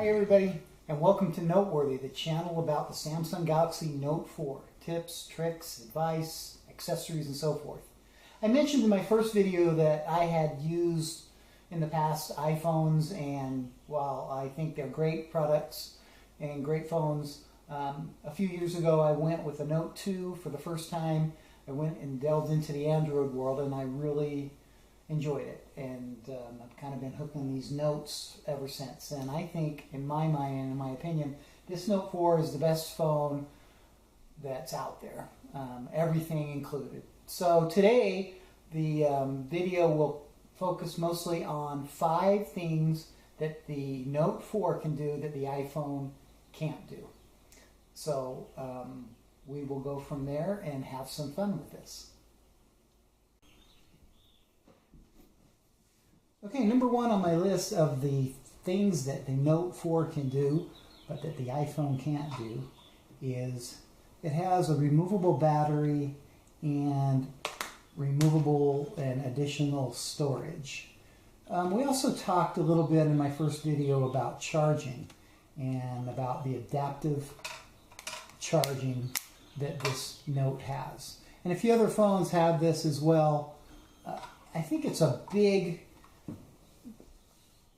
Hi everybody, and welcome to Noteworthy, the channel about the Samsung Galaxy Note 4. Tips, tricks, advice, accessories, and so forth. I mentioned in my first video that I had used in the past iPhones, and while I think they're great products and great phones, a few years ago I went with the Note 2 for the first time. I went and delved into the Android world, and I really enjoyed it, and I've kind of been hooked on these Notes ever since. And I think, in my mind and in my opinion, this Note 4 is the best phone that's out there, everything included. So today the video will focus mostly on 5 things that the Note 4 can do that the iPhone can't do. So we will go from there and have some fun with this. Okay, number 1 on my list of the things that the Note 4 can do, but that the iPhone can't do, is it has a removable battery and removable and additional storage. We also talked a little bit in my first video about charging and about the adaptive charging that this Note has. And a few other phones have this as well. I think it's a big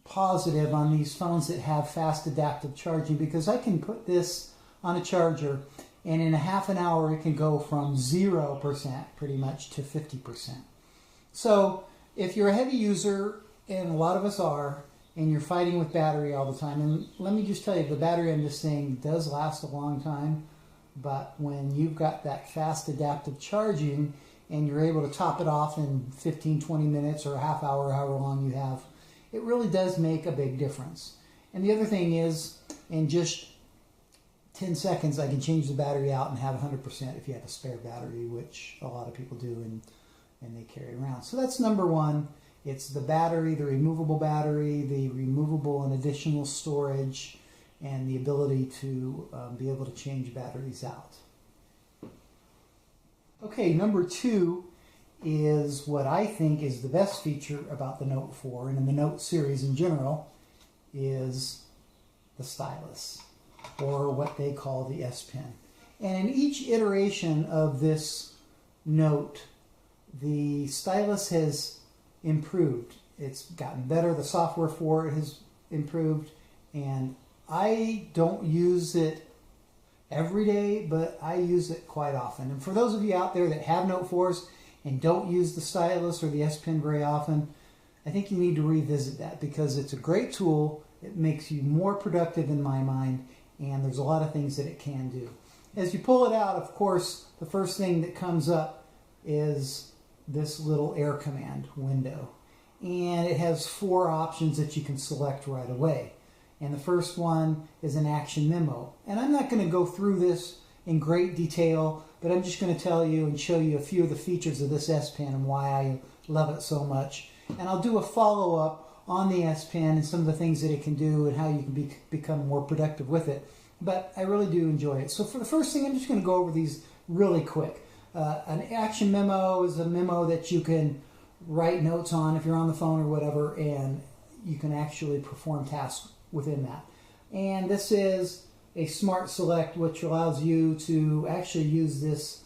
positive on these phones that have fast adaptive charging, because I can put this on a charger and in a half an hour it can go from 0% pretty much to 50%. So if you're a heavy user, and a lot of us are, and you're fighting with battery all the time, and let me just tell you, the battery on this thing does last a long time, but when you've got that fast adaptive charging and you're able to top it off in 15-20 minutes or a half hour, however long you have, it really does make a big difference. And the other thing is, in just 10 seconds I can change the battery out and have 100% if you have a spare battery, which a lot of people do and they carry around. So that's number 1. It's the battery, the removable and additional storage, and the ability to be able to change batteries out. Okay, number 2 is what I think is the best feature about the Note 4 and in the Note series in general, is the stylus, or what they call the S Pen. And in each iteration of this Note, the stylus has improved. It's gotten better. The software for it has improved, and I don't use it every day, but I use it quite often. And for those of you out there that have Note 4s and don't use the stylus or the S Pen very often, I think you need to revisit that, because it's a great tool. It makes you more productive in my mind, and there's a lot of things that it can do. As you pull it out, of course, the first thing that comes up is this little air command window. And it has 4 options that you can select right away. And the first one is an action memo. And I'm not going to go through this in great detail, but I'm just going to tell you and show you a few of the features of this S Pen and why I love it so much. And I'll do a follow-up on the S Pen and some of the things that it can do and how you can become more productive with it. But I really do enjoy it. So for the first thing, I'm just going to go over these really quick. An action memo is a memo that you can write notes on if you're on the phone or whatever, and you can actually perform tasks within that. And this is a smart select, which allows you to actually use this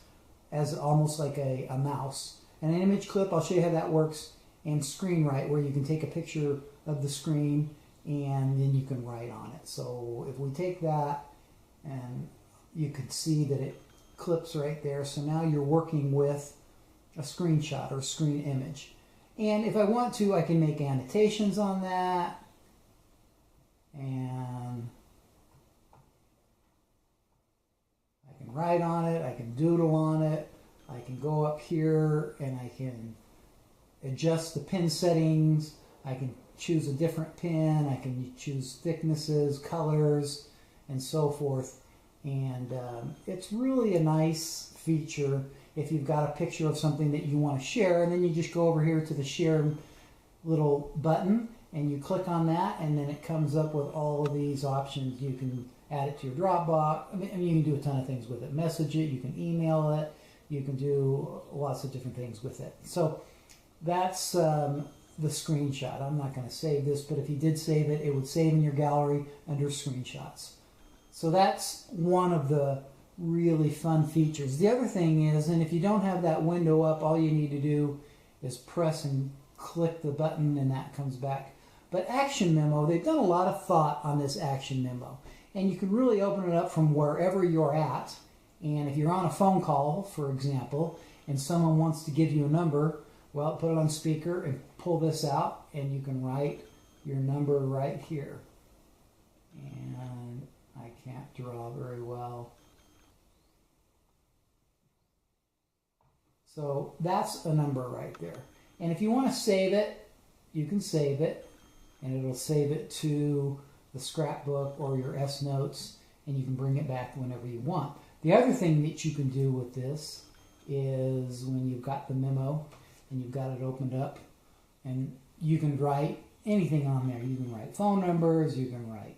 as almost like a mouse. And an image clip, I'll show you how that works, and screen write, where you can take a picture of the screen and then you can write on it. So if we take that, and you can see that it clips right there. So now you're working with a screenshot or a screen image. And if I want to, I can make annotations on that. And I can write on it, I can doodle on it, I can go up here and I can adjust the pen settings, I can choose a different pen, I can choose thicknesses, colors, and so forth. And it's really a nice feature if you've got a picture of something that you want to share, and then you just go over here to the share little button and you click on that, and then it comes up with all of these options. You can add it to your Dropbox. I mean, you can do a ton of things with it. Message it, you can email it, you can do lots of different things with it. So that's the screenshot. I'm not going to save this, but if you did save it, it would save in your gallery under screenshots. So that's one of the really fun features. The other thing is, and if you don't have that window up, all you need to do is press and click the button and that comes back. But Action Memo, they've done a lot of thought on this Action Memo. And you can really open it up from wherever you're at. And if you're on a phone call, for example, and someone wants to give you a number, well, put it on speaker and pull this out, and you can write your number right here. And I can't draw very well. So that's a number right there. And if you want to save it, you can save it, and it'll save it to the scrapbook or your S notes, and you can bring it back whenever you want. The other thing that you can do with this is when you've got the memo and you've got it opened up, and you can write anything on there. You can write phone numbers, you can write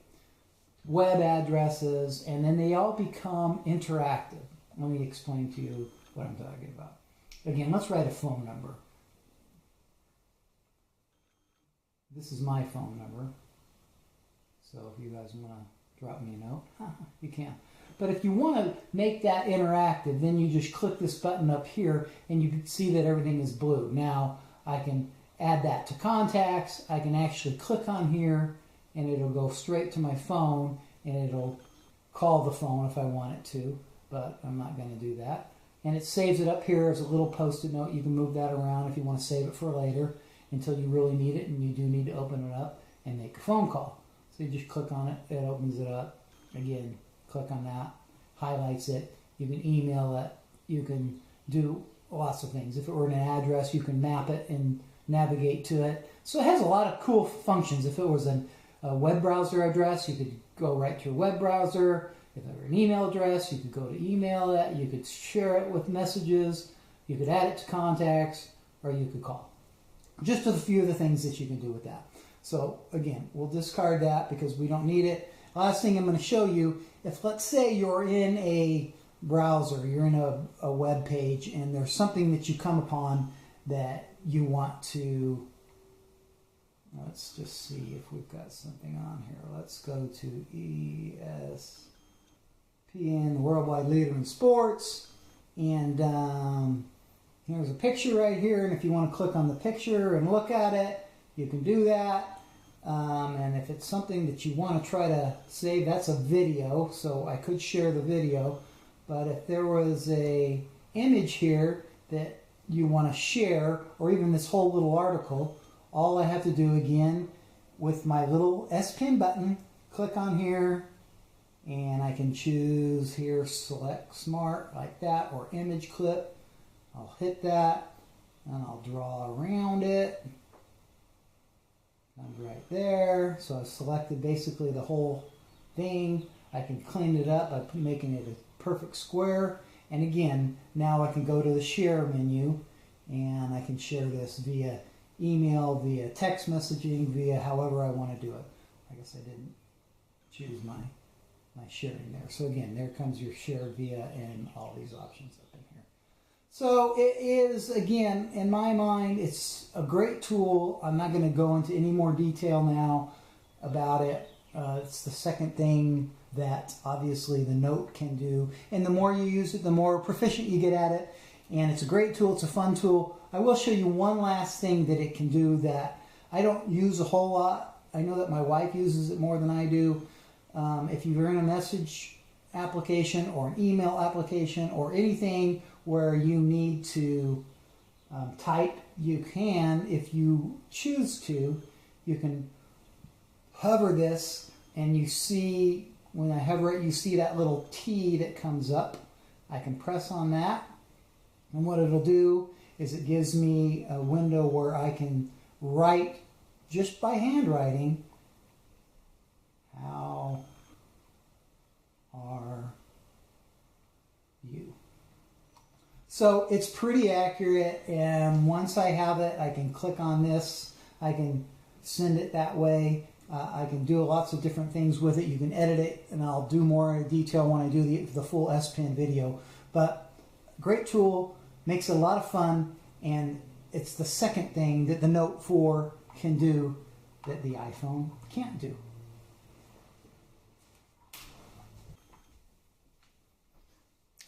web addresses, and then they all become interactive. Let me explain to you what I'm talking about. Again, let's write a phone number. This is my phone number. So if you guys want to drop me a note, you can. But if you want to make that interactive, then you just click this button up here and you can see that everything is blue. Now I can add that to contacts. I can actually click on here and it'll go straight to my phone and it'll call the phone if I want it to, but I'm not going to do that. And it saves it up here as a little post-it note. You can move that around if you want to save it for later until you really need it and you do need to open it up and make a phone call. So you just click on it, it opens it up. Again, click on that, highlights it. You can email it. You can do lots of things. If it were an address, you can map it and navigate to it. So it has a lot of cool functions. If it was a web browser address, you could go right to your web browser. If it were an email address, you could go to email it. You could share it with messages. You could add it to contacts, or you could call. Just a few of the things that you can do with that. So again, we'll discard that because we don't need it. Last thing I'm going to show you, if let's say you're in a browser, you're in a web page, and there's something that you come upon that you want to, let's just see if we've got something on here. Let's go to ESPN, the worldwide leader in sports, and here's a picture right here, and if you want to click on the picture and look at it, you can do that. And if it's something that you want to try to save, that's a video, so I could share the video. But if there was a image here that you want to share, or even this whole little article, all I have to do again with my little S Pen button, click on here, and I can choose here, select smart like that, or image clip. I'll hit that, and I'll draw around it. I'm right there. So I've selected basically the whole thing. I can clean it up by making it a perfect square. And again, now I can go to the share menu and I can share this via email, via text messaging, via however I want to do it. I guess I didn't choose my sharing there. So again, there comes your share via and all these options up in here. So it is, again, in my mind, it's a great tool. I'm not going to go into any more detail now about it. It's the second thing that obviously the Note can do. And the more you use it, the more proficient you get at it. And it's a great tool. It's a fun tool. I will show you one last thing that it can do that I don't use a whole lot. I know that my wife uses it more than I do. If you're in a message application or an email application or anything where you need to type, you can, if you choose to, you can hover this and you see, when I hover it, you see that little T that comes up. I can press on that, and what it'll do is it gives me a window where I can write just by handwriting, how are you? So it's pretty accurate, and once I have it, I can click on this. I can send it that way. I can do lots of different things with it. You can edit it, and I'll do more in detail when I do the full S Pen video. But great tool, makes it a lot of fun, and it's the second thing that the Note 4 can do that the iPhone can't do.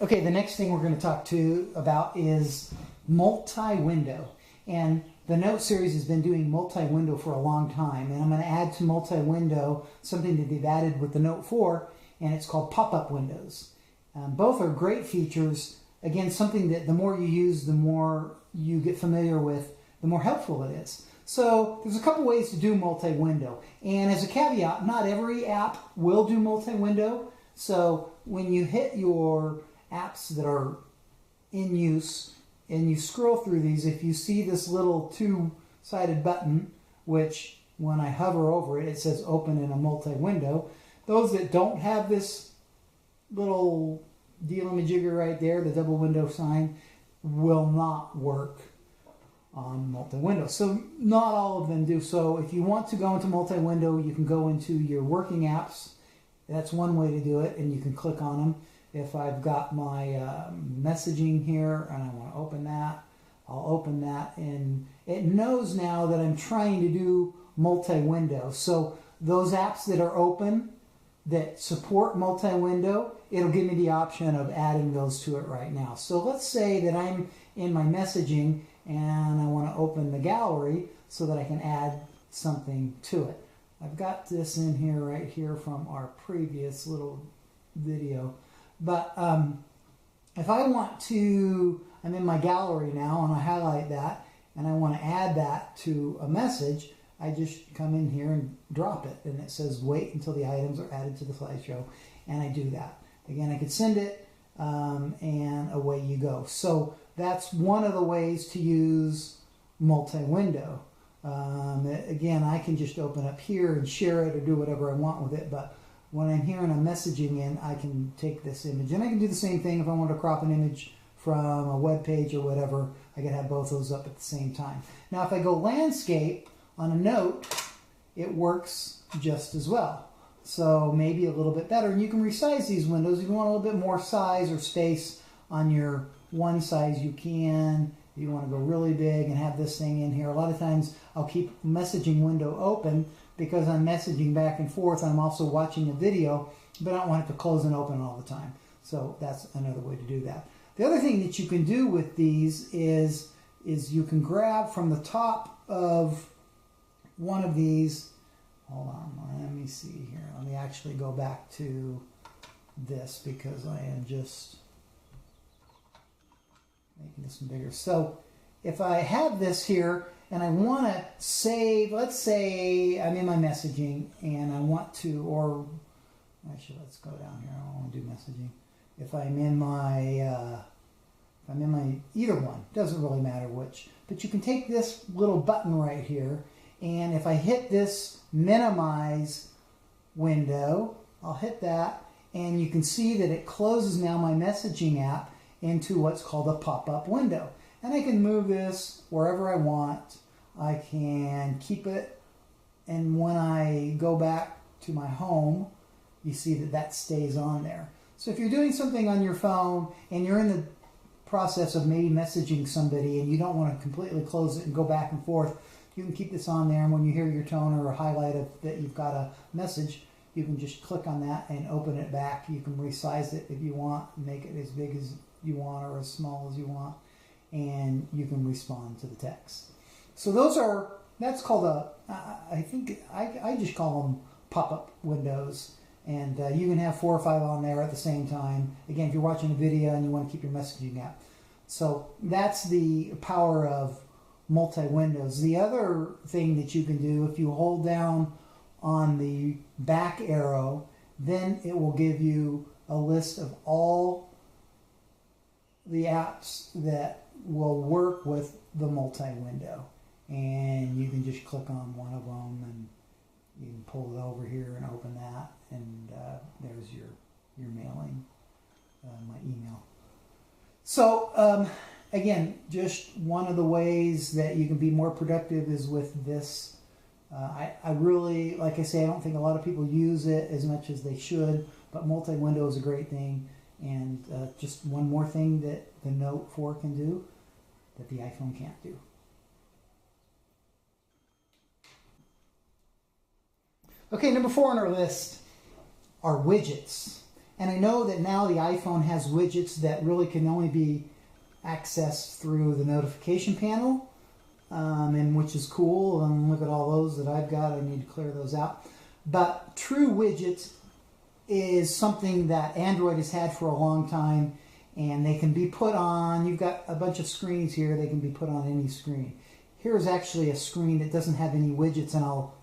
Okay, the next thing we're going to talk about is multi-window. And the Note series has been doing multi-window for a long time. And I'm going to add to multi-window something that they've added with the Note 4, and it's called pop-up windows. Both are great features. Again, something that the more you use, the more you get familiar with, the more helpful it is. So there's a couple ways to do multi-window. And as a caveat, not every app will do multi-window. So when you hit your apps that are in use and you scroll through these, if you see this little two-sided button, which when I hover over it, it says open in a multi-window. Those that don't have this little deal-a-majigger right there, the double window sign, will not work on multi-window. So not all of them do. So if you want to go into multi-window, you can go into your working apps. That's one way to do it, and you can click on them. If I've got my messaging here and I want to open that, I'll open that, and it knows now that I'm trying to do multi-window. So those apps that are open that support multi-window, it'll give me the option of adding those to it right now. So let's say that I'm in my messaging and I want to open the gallery so that I can add something to it. I've got this in here right here from our previous little video. But if I want to, I'm in my gallery now and I highlight that and I want to add that to a message, I just come in here and drop it, and it says wait until the items are added to the slideshow, and I do that. Again, I could send it, and away you go. So that's one of the ways to use multi-window. Again, I can just open up here and share it or do whatever I want with it, but when I'm here and I'm messaging in, I can take this image. And I can do the same thing if I want to crop an image from a web page or whatever. I can have both those up at the same time. Now, if I go landscape on a Note, it works just as well. So maybe a little bit better. And you can resize these windows. If you want a little bit more size or space on your one size, you can. If you want to go really big and have this thing in here, a lot of times I'll keep messaging window open because I'm messaging back and forth. I'm also watching a video, but I don't want it to close and open all the time. So that's another way to do that. The other thing that you can do with these is you can grab from the top of one of these. Hold on, let me see here. Let me actually go back to this because I am just making this bigger. So if I have this here and I want to save, let's say I'm in my messaging and I want to, or actually let's go down here. I don't want to do messaging. If I'm in my, either one, doesn't really matter which, but you can take this little button right here, and if I hit this minimize window, I'll hit that, and you can see that it closes now my messaging app into what's called a pop-up window. And I can move this wherever I want. I can keep it, and when I go back to my home, you see that that stays on there. So if you're doing something on your phone and you're in the process of maybe messaging somebody and you don't want to completely close it and go back and forth, you can keep this on there, and when you hear your tone or a highlight of that you've got a message, you can just click on that and open it back. You can resize it if you want, make it as big as you want or as small as you want, and you can respond to the text. So that's called I think I just call them pop-up windows, and you can have 4 or 5 on there at the same time. Again, if you're watching a video and you want to keep your messaging app. So that's the power of multi-windows. The other thing that you can do, if you hold down on the back arrow, then it will give you a list of all the apps that will work with the multi-window. And you can just click on one of them and you can pull it over here and open that, and there's your mailing, my email. So again, just one of the ways that you can be more productive is with this. I really, like I say, I don't think a lot of people use it as much as they should, but multi-window is a great thing. And just one more thing that the Note 4 can do that the iPhone can't do. Okay, number 4 on our list are widgets. And I know that now the iPhone has widgets that really can only be accessed through the notification panel, and which is cool. And look at all those that I've got. I need to clear those out. But true widgets is something that Android has had for a long time, and they can be put on. You've got a bunch of screens here. They can be put on any screen. Here's actually a screen that doesn't have any widgets, and I'll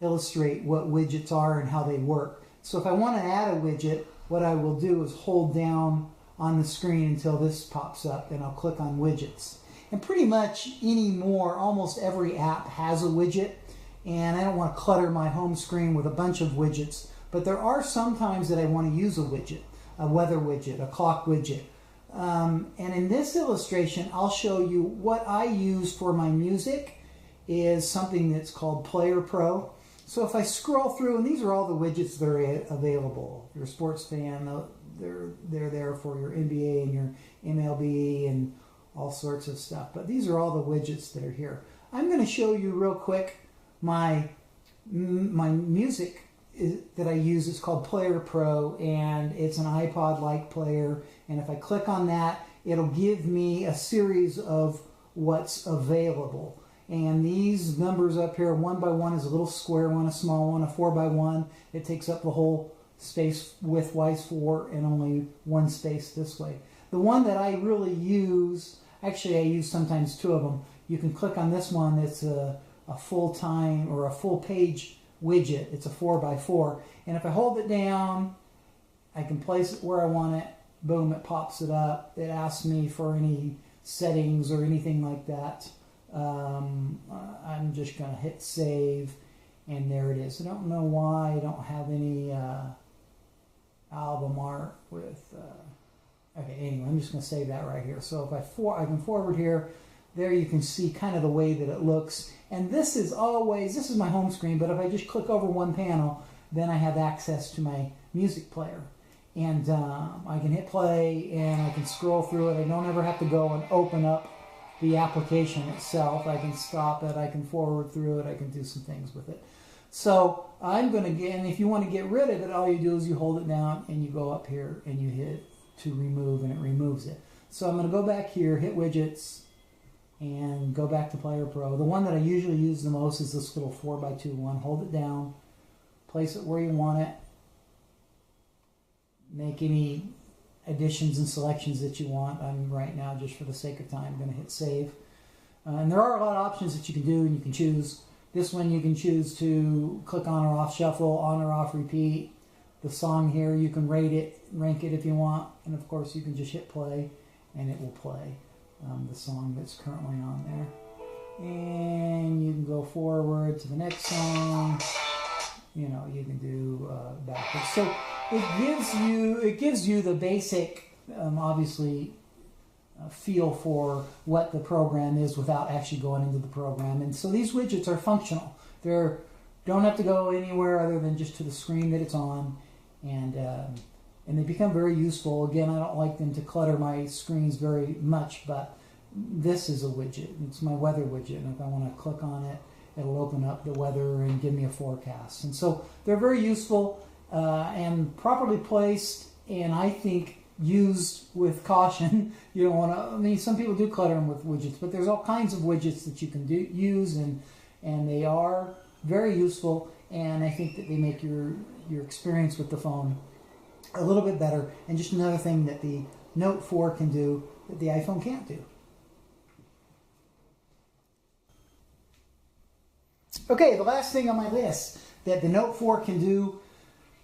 illustrate what widgets are and how they work. So if I want to add a widget, what I will do is hold down on the screen until this pops up, and I'll click on widgets. And pretty much anymore, almost every app has a widget, and I don't want to clutter my home screen with a bunch of widgets, but there are some times that I want to use a widget, a weather widget, a clock widget. And in this illustration, I'll show you what I use for my music is something that's called Player Pro. So if I scroll through, and these are all the widgets that are available. If you're a sports fan, they're there for your NBA and your MLB and all sorts of stuff. But these are all the widgets that are here. I'm going to show you real quick my music that I use. Is called Player Pro, and it's an iPod-like player. And if I click on that, it'll give me a series of what's available. And these numbers up here, 1 by 1 is a little square one, a small one, a 4 by 1. It takes up the whole space width-wise 4 and only one space this way. The one that I really use, actually I use sometimes 2 of them. You can click on this one. It's a full-time or a full-page widget. It's a 4 by 4. And if I hold it down, I can place it where I want it. Boom, it pops it up. It asks me for any settings or anything like that. I'm just going to hit save, and there it is. I don't know why I don't have any album art with... okay, anyway, I'm just going to save that right here. So if I can forward here, there you can see kind of the way that it looks. And this is my home screen, but if I just click over one panel, then I have access to my music player. And I can hit play, and I can scroll through it. I don't ever have to go and open up the application itself. I can stop it, I can forward through it, I can do some things with it. So I'm going to get, and if you want to get rid of it, all you do is you hold it down and you go up here and you hit to remove, and it removes it. So I'm going to go back here, hit widgets, and go back to Player Pro. The one that I usually use the most is this little 4 by 2 one. Hold it down, place it where you want it, make any additions and selections that you want. I'm right now, just for the sake of time, going to hit save. And there are a lot of options that you can do, and you can choose. This one you can choose to click on or off shuffle, on or off repeat. The song here, you can rank it if you want, and of course you can just hit play, and it will play the song that's currently on there. And you can go forward to the next song. You know, you can do backwards. So it gives you the basic, obviously, feel for what the program is without actually going into the program. And so these widgets are functional. They don't have to go anywhere other than just to the screen that it's on, and they become very useful. Again, I don't like them to clutter my screens very much, but this is a widget. It's my weather widget, and if I want to click on it, it'll open up the weather and give me a forecast. And so they're very useful and properly placed, and I think used with caution. You don't want to, I mean, some people do clutter them with widgets, but there's all kinds of widgets that you can use, and they are very useful, and I think that they make your experience with the phone a little bit better, and just another thing that the Note 4 can do that the iPhone can't do. Okay, the last thing on my list that the Note 4 can do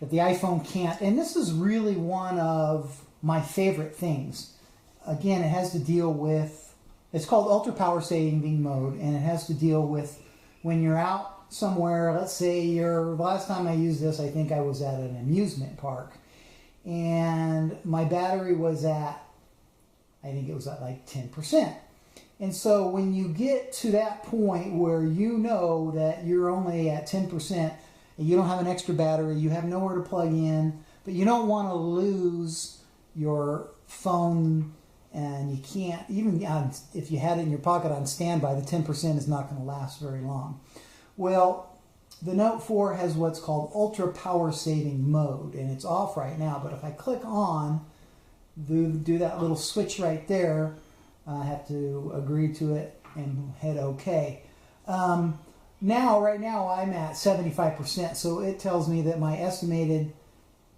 that the iPhone can't, and this is really one of my favorite things. Again, it has to deal with, it's called Ultra Power Saving Mode, and it has to deal with when you're out somewhere. Let's say the last time I used this, I think I was at an amusement park, and my battery was at, I think it was at like 10%. And so when you get to that point where you know that you're only at 10% and you don't have an extra battery, you have nowhere to plug in, but you don't want to lose your phone, and you can't, even if you had it in your pocket on standby, the 10% is not going to last very long. Well, the Note 4 has what's called ultra power saving mode, and it's off right now. But if I click on, do that little switch right there, I have to agree to it and hit OK. Right now I'm at 75%, so it tells me that my estimated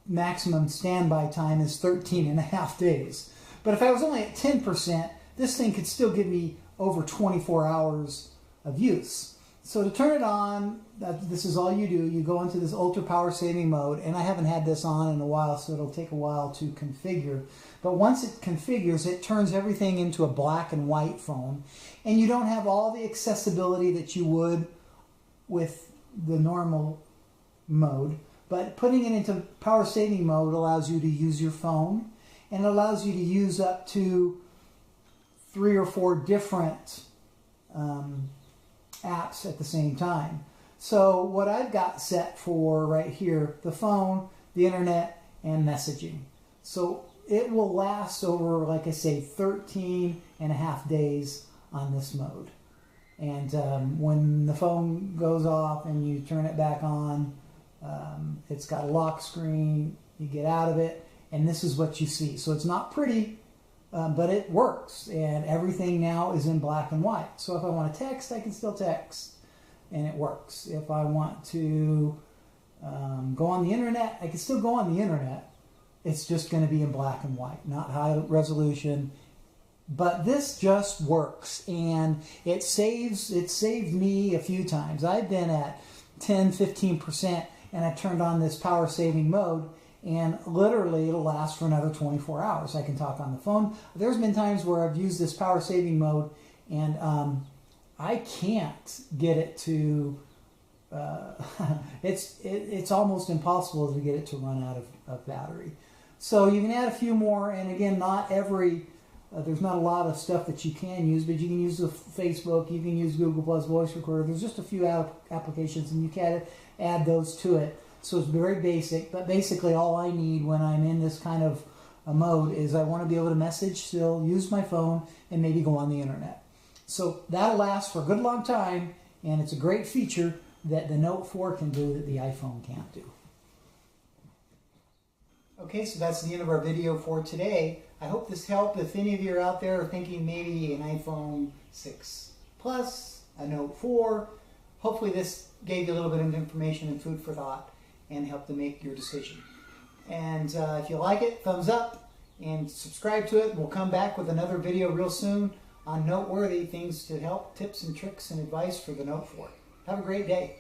maximum standby time is 13.5 days. But if I was only at 10%, this thing could still give me over 24 hours of use. So to turn it on, this is all you do. You go into this ultra power saving mode, and I haven't had this on in a while, so it'll take a while to configure. But once it configures, it turns everything into a black and white phone, and you don't have all the accessibility that you would with the normal mode. But putting it into power saving mode allows you to use your phone, and it allows you to use up to 3 or 4 different apps at the same time. So what I've got set for right here, the phone, the internet, and messaging. So it will last over, like I say, 13.5 days on this mode. And when the phone goes off and you turn it back on, it's got a lock screen, you get out of it, and this is what you see. So it's not pretty, but it works, and everything now is in black and white. So if I want to text, I can still text, and it works. If I want to go on the internet, I can still go on the internet. It's just going to be in black and white, not high resolution. But this just works, and it saved me a few times. I've been at 10-15%, and I turned on this power saving mode, and literally it'll last for another 24 hours. I can talk on the phone. There's been times where I've used this power saving mode, and I can't get it to it's almost impossible to get it to run out of battery. So you can add a few more, and again, not every there's not a lot of stuff that you can use, but you can use the Facebook, you can use Google Plus Voice Recorder. There's just a few applications, and you can add those to it. So it's very basic, but basically all I need when I'm in this kind of a mode is I want to be able to message still, use my phone, and maybe go on the internet. So that'll last for a good long time, and it's a great feature that the Note 4 can do that the iPhone can't do. Okay, so that's the end of our video for today. I hope this helped. If any of you are out there thinking maybe an iPhone 6 Plus, a Note 4, hopefully this gave you a little bit of information and food for thought and helped to make your decision. And if you like it, thumbs up and subscribe to it. We'll come back with another video real soon on noteworthy things to help, tips and tricks and advice for the Note 4. Have a great day.